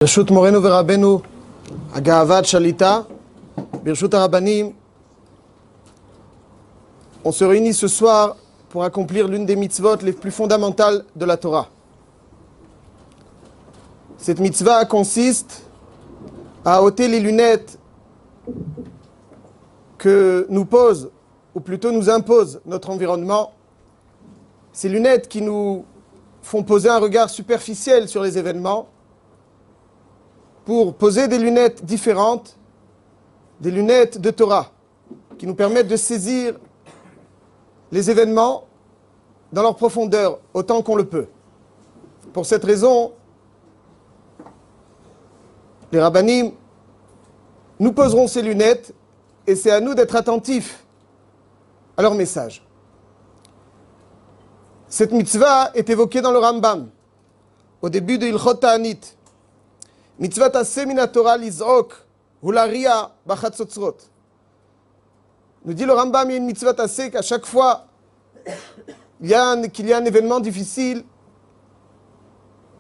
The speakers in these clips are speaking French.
ברשות מורנו ורבנו, הגאוות שליטה, ברשות הרבנים, on se réunit ce soir pour accomplir l'une des mitzvot les plus fondamentales de la Torah. Cette mitzvah consiste à ôter les lunettes que nous pose, ou plutôt nous impose notre environnement, ces lunettes qui nous font poser un regard superficiel sur les événements, pour poser des lunettes différentes, des lunettes de Torah, qui nous permettent de saisir les événements dans leur profondeur, autant qu'on le peut. Pour cette raison, les rabbanim nous poseront ces lunettes et c'est à nous d'être attentifs à leur message. Cette mitzvah est évoquée dans le Rambam, au début de Ilchot Ta'anit. Mitzvah taseh min haTorah liz'ok hularia b'chatzotzrot. Nous dit le Rambam, il y a une mitzvah taseh qu'à chaque fois qu'il y a un événement difficile,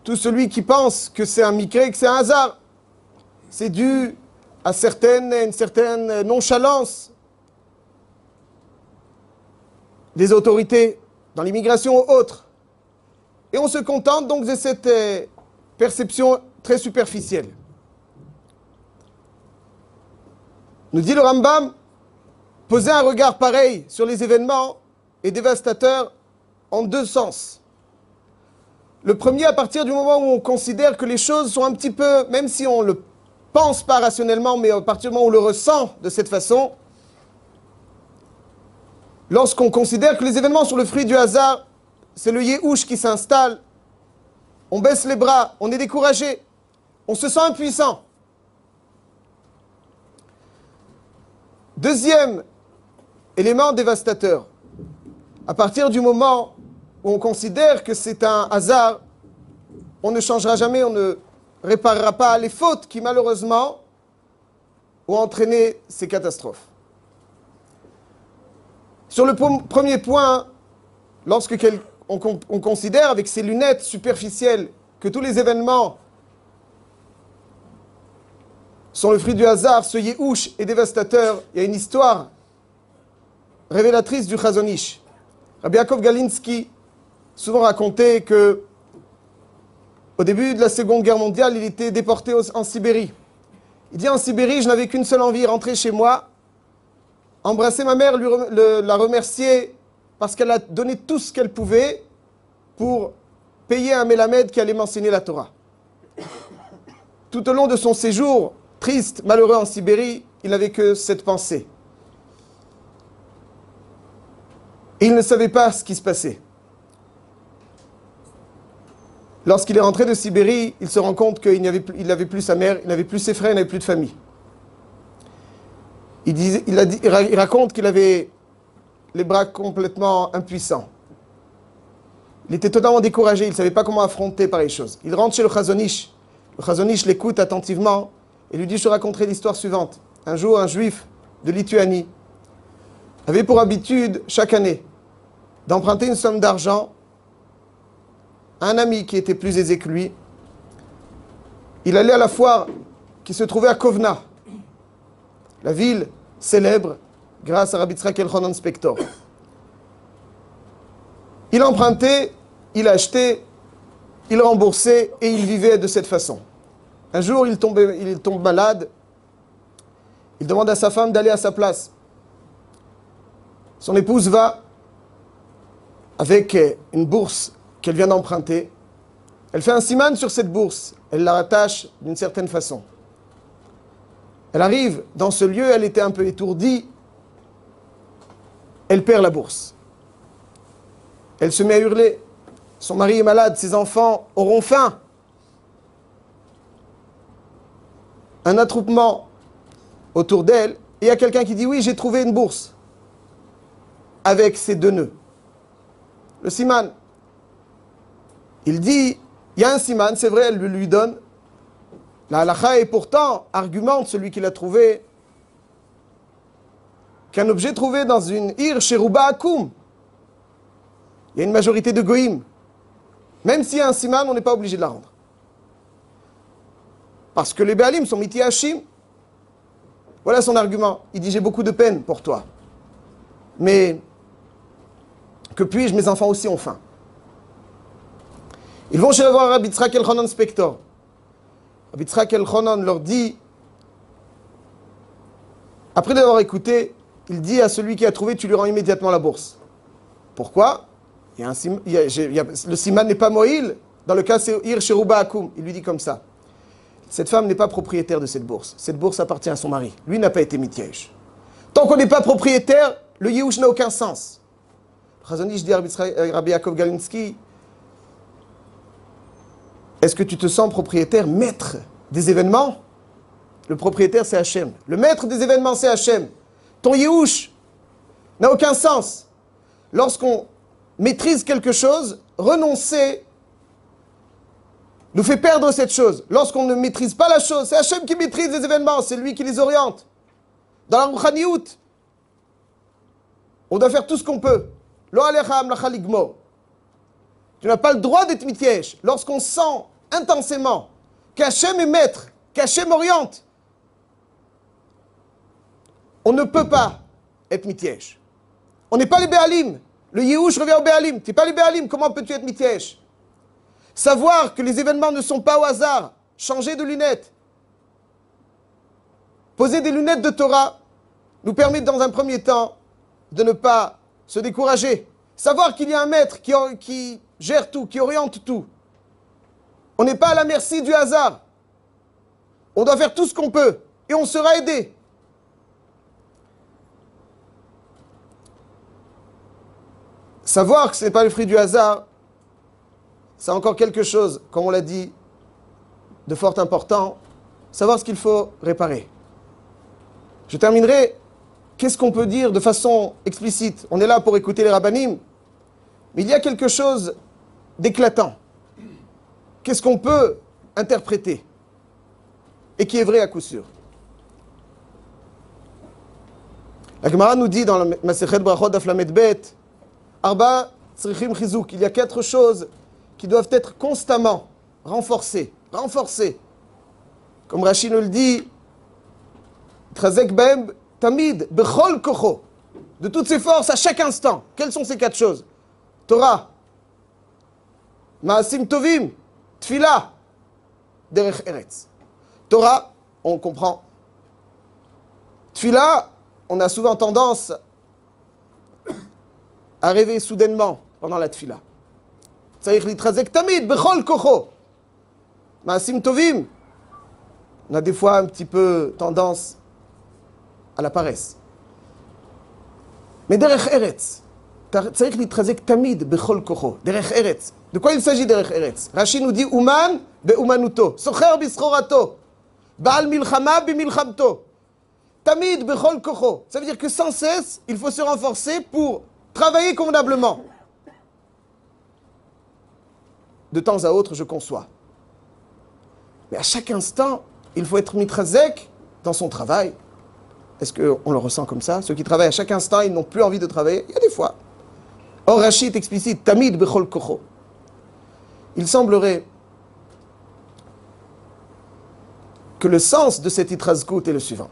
tout celui qui pense que c'est un mikra, que c'est un hasard, c'est dû à une certaine nonchalance des autorités dans l'immigration ou autres. Et on se contente donc de cette perception très superficielle. Nous dit le Rambam, poser un regard pareil sur les événements est dévastateur en deux sens. Le premier, à partir du moment où on considère que les choses sont un petit peu, même si on ne le pense pas rationnellement, mais à partir du moment où on le ressent de cette façon, lorsqu'on considère que les événements sont le fruit du hasard, c'est le yéhouch qui s'installe, on baisse les bras, on est découragé, on se sent impuissant. Deuxième élément dévastateur, à partir du moment où on considère que c'est un hasard, on ne changera jamais, on ne réparera pas les fautes qui malheureusement ont entraîné ces catastrophes. Sur le premier point, lorsque on considère avec ses lunettes superficielles que tous les événements sont le fruit du hasard, ce yéhouch est dévastateur. Il y a une histoire révélatrice du Chazon Ish. Rabbi Yaakov Galinsky souvent racontait que au début de la Seconde Guerre mondiale, il était déporté en Sibérie. Il dit en Sibérie, je n'avais qu'une seule envie, rentrer chez moi, embrasser ma mère, la remercier parce qu'elle a donné tout ce qu'elle pouvait pour payer un Mélamed qui allait m'enseigner la Torah. Tout au long de son séjour, triste, malheureux en Sibérie, il n'avait que cette pensée. Et il ne savait pas ce qui se passait. Lorsqu'il est rentré de Sibérie, il se rend compte qu'il n'avait plus sa mère, il n'avait plus ses frères, il n'avait plus de famille. Il raconte qu'il avait les bras complètement impuissants. Il était totalement découragé, il ne savait pas comment affronter pareille chose. Il rentre chez le Chazon Ish. Le Chazon Ish l'écoute attentivement et lui dit, je te raconterai l'histoire suivante. Un jour, un juif de Lituanie avait pour habitude, chaque année, d'emprunter une somme d'argent à un ami qui était plus aisé que lui. Il allait à la foire qui se trouvait à Kovna, la ville célèbre grâce à Rabbi Yitzhak Elchanan Spector. Il empruntait, il achetait, il remboursait et il vivait de cette façon. Un jour, il tombe malade. Il demande à sa femme d'aller à sa place. Son épouse va avec une bourse qu'elle vient d'emprunter. Elle fait un siman sur cette bourse. Elle la rattache d'une certaine façon. Elle arrive dans ce lieu, elle était un peu étourdie. Elle perd la bourse. Elle se met à hurler. Son mari est malade, ses enfants auront faim. Un attroupement autour d'elle. Et il y a quelqu'un qui dit, oui, j'ai trouvé une bourse. Avec ses deux nœuds. Le siman. Il dit, il y a un siman, c'est vrai, elle lui donne. La halakha est pourtant, argumente celui qui l'a trouvé, qu'un objet trouvé dans une ir sheruba akum, il y a une majorité de goïm. Même s'il y a un siman, on n'est pas obligé de la rendre. Parce que les Béalim sont miti Hachim. Voilà son argument. Il dit, j'ai beaucoup de peine pour toi. Mais que puis-je, mes enfants aussi ont faim. Ils vont chez voir Rabbi Yitzhak Elchanan Spector. Rabbi Yitzhak Elchanan leur dit, après l'avoir écouté, il dit à celui qui a trouvé, tu lui rends immédiatement la bourse. Pourquoi? Le siman n'est pas moïl. Dans le cas, c'est Ir Sheruba Akum. Il lui dit comme ça. Cette femme n'est pas propriétaire de cette bourse. Cette bourse appartient à son mari. Lui n'a pas été mitiesh. Tant qu'on n'est pas propriétaire, le Yehush n'a aucun sens. Chazonish dit à Rabbi Yaakov Galinsky, est-ce que tu te sens propriétaire, maître des événements? Le propriétaire, c'est Hachem. Le maître des événements, c'est Hachem. Ton Yehush n'a aucun sens. Lorsqu'on maîtrise quelque chose, renoncer nous fait perdre cette chose. Lorsqu'on ne maîtrise pas la chose, c'est Hachem qui maîtrise les événements, c'est lui qui les oriente. Dans la Rouchaniout, on doit faire tout ce qu'on peut. Lo alecha amlacha ligmor. Tu n'as pas le droit d'être mitiesh. Lorsqu'on sent intensément qu'Hachem est maître, qu'Hachem oriente, on ne peut pas être mitiesh. On n'est pas les Béalim. Le Yehush revient au Béalim. Tu n'es pas les Béalim, comment peux-tu être mitiesh? Savoir que les événements ne sont pas au hasard. Changer de lunettes. Poser des lunettes de Torah nous permet dans un premier temps de ne pas se décourager. Savoir qu'il y a un maître qui gère tout, qui oriente tout. On n'est pas à la merci du hasard. On doit faire tout ce qu'on peut et on sera aidé. Savoir que ce n'est pas le fruit du hasard, c'est encore quelque chose, comme on l'a dit, de fort important. Savoir ce qu'il faut réparer. Je terminerai. Qu'est-ce qu'on peut dire de façon explicite? On est là pour écouter les rabbanim, mais il y a quelque chose d'éclatant. Qu'est-ce qu'on peut interpréter? Et qui est vrai à coup sûr. La Gemara nous dit dans la Masechet Brachot Daf Lamed Bet, Arba Tzrichim Chizuk, il y a 4 choses qui doivent être constamment renforcées. Comme Rashi nous le dit, Trazek Baem Tamid Bechol Kocho, de toutes ses forces à chaque instant. Quelles sont ces 4 choses? Torah, Maasim Tovim, Tfila, Derech Eretz. Torah, on comprend. Tfila, on a souvent tendance à rêver soudainement pendant la Tfila. Tzarich litrazek tamid bechol kocho. Maasim tovim, on a des fois un petit peu tendance à la paresse. Mais derech eretz, tzarich litrazek tamid bechol kocho. Derech eretz. De quoi il s'agit derech eretz? Rashi nous dit uman beumanuto, socher bischorato, baal milchama bimilchamto. Tamid bechol kocho. Ça veut dire que sans cesse, il faut se renforcer pour travailler convenablement. De temps à autre, je conçois. Mais à chaque instant, il faut être mitrazek dans son travail. Est-ce qu'on le ressent comme ça? Ceux qui travaillent à chaque instant, ils n'ont plus envie de travailler. Il y a des fois. Or, Rashi est explicite. Tamid bechol kocho. Il semblerait que le sens de cette itrazkout est le suivant.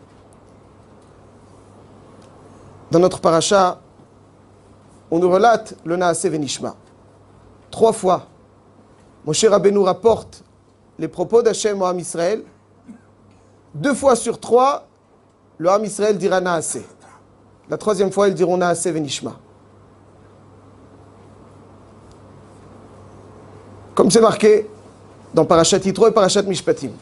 Dans notre paracha, on nous relate le Naaseh Venishma. 3 fois, Moshe Rabbeinu rapporte les propos d'Hachem au Ham Israël. 2 fois sur 3, le Ham Israël dira Naaseh. La 3e fois, ils diront Naaseh Venishma. Comme c'est marqué dans Parashat Yitro et Parashat Mishpatim.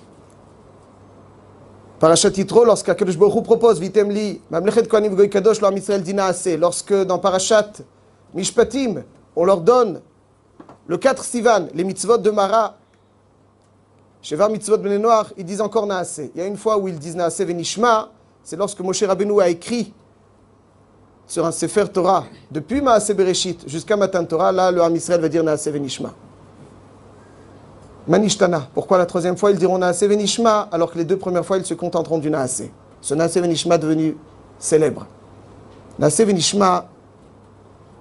Parashat Yitro, lorsqu'Akadosh Baruch Hu propose Vitem li Mamlechet Kohanim V'Goy Kadosh, le Ham Israël dit Naaseh. Lorsque dans Parashat Mishpatim, on leur donne le 4 Sivan, les mitzvot de Mara, Sheva mitzvot Bnei Noach, ils disent encore Naaseh. Il y a une fois où ils disent Naaseh Venishma, c'est lorsque Moshe Rabbeinu a écrit sur un Sefer Torah, depuis Maaseh Bereshit jusqu'à Matan Torah, là le Ham Israël va dire Naaseh Venishma. Manishtana. Pourquoi la 3e fois ils diront Naaseh Venishma, alors que les 2 premières fois ils se contenteront du Naaseh? Ce Naaseh Venishma est devenu célèbre. Naaseh Venishma,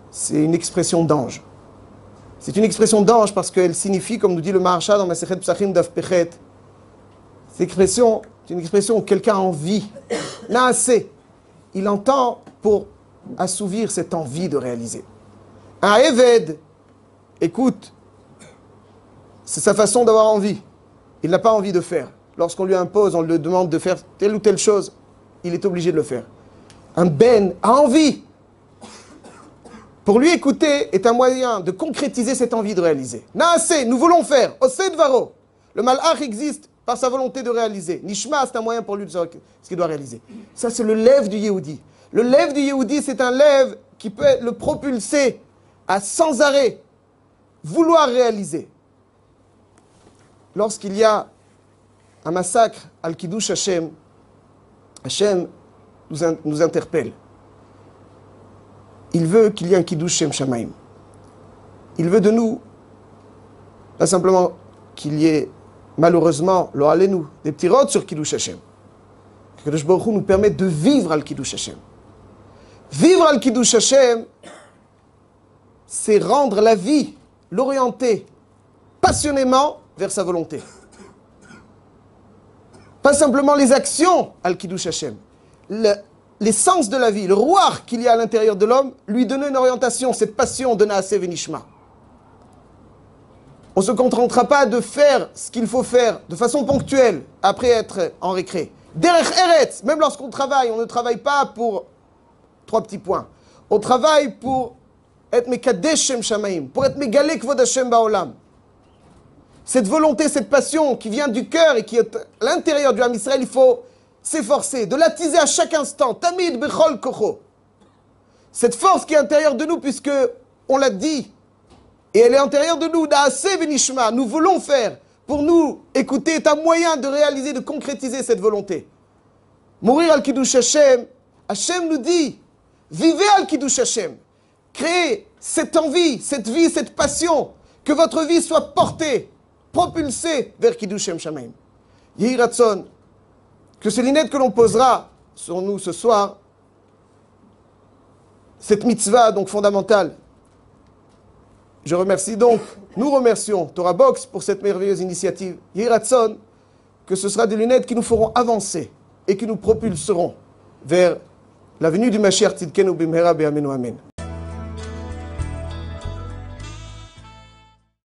c'est une expression d'ange. C'est une expression d'ange parce qu'elle signifie, comme nous dit le Maharsha dans Masechet Psachim Daf Pechet, C'est une expression où quelqu'un a envie. Naasé. Il entend pour assouvir cette envie de réaliser. Un Eved, écoute, c'est sa façon d'avoir envie. Il n'a pas envie de faire. Lorsqu'on lui impose, on lui demande de faire telle ou telle chose, il est obligé de le faire. Un Ben a envie. Pour lui, écouter est un moyen de concrétiser cette envie de réaliser. Naasé, nous voulons faire. Osed Varo. Le malach existe par sa volonté de réaliser. Nishma, c'est un moyen pour lui de savoir ce qu'il doit réaliser. Ça, c'est le lève du Yehudi. Le lève du Yehudi, c'est un lève qui peut le propulser à sans arrêt vouloir réaliser. Lorsqu'il y a un massacre al Kiddush Hashem, Hashem nous interpelle. Il veut qu'il y ait un Kiddush Shem Shamaim. Il veut de nous, pas simplement qu'il y ait, malheureusement, lo alenu, des petits rods sur Kiddush Hashem. Que le Baruch Hu nous permette de vivre al Kiddush Hashem. Vivre al Kiddush Hashem, c'est rendre la vie, l'orienter passionnément vers sa volonté. Pas simplement les actions al Kiddush Hashem. L'essence de la vie, le ruach qu'il y a à l'intérieur de l'homme, lui donner une orientation, cette passion de Naaseh Venishma. On ne se contentera pas de faire ce qu'il faut faire de façon ponctuelle, après être en récré. Derech Eretz, même lorsqu'on travaille, on ne travaille pas pour 3 petits points. On travaille pour être Mekadesh Shem Shamaim, pour être Megalek Kvod Hashem Ba'olam. Cette volonté, cette passion qui vient du cœur et qui est à l'intérieur du Ham Israël, il faut s'efforcer de l'attiser à chaque instant. Tamid Bechol Kocho. Cette force qui est à l'intérieur de nous, puisque on l'a dit, et elle est à l'intérieur de nous, Naaseh Venishma, nous voulons faire. Pour nous, écouter est un moyen de réaliser, de concrétiser cette volonté. Mourir al Kiddush Hashem, Hashem nous dit, vivez al Kiddush Hashem. Créez cette envie, cette passion, que votre vie soit portée, propulsée vers Kiddush Shem Shamaim. Yehi Ratzon, que ces lunettes que l'on posera sur nous ce soir, cette mitzvah donc fondamentale. Nous remercions Torah Box pour cette merveilleuse initiative. Yehi Ratzon, que ce sera des lunettes qui nous feront avancer et qui nous propulseront vers la venue du Mashiach Tzidkenu Bimhera Be'amenu Amen.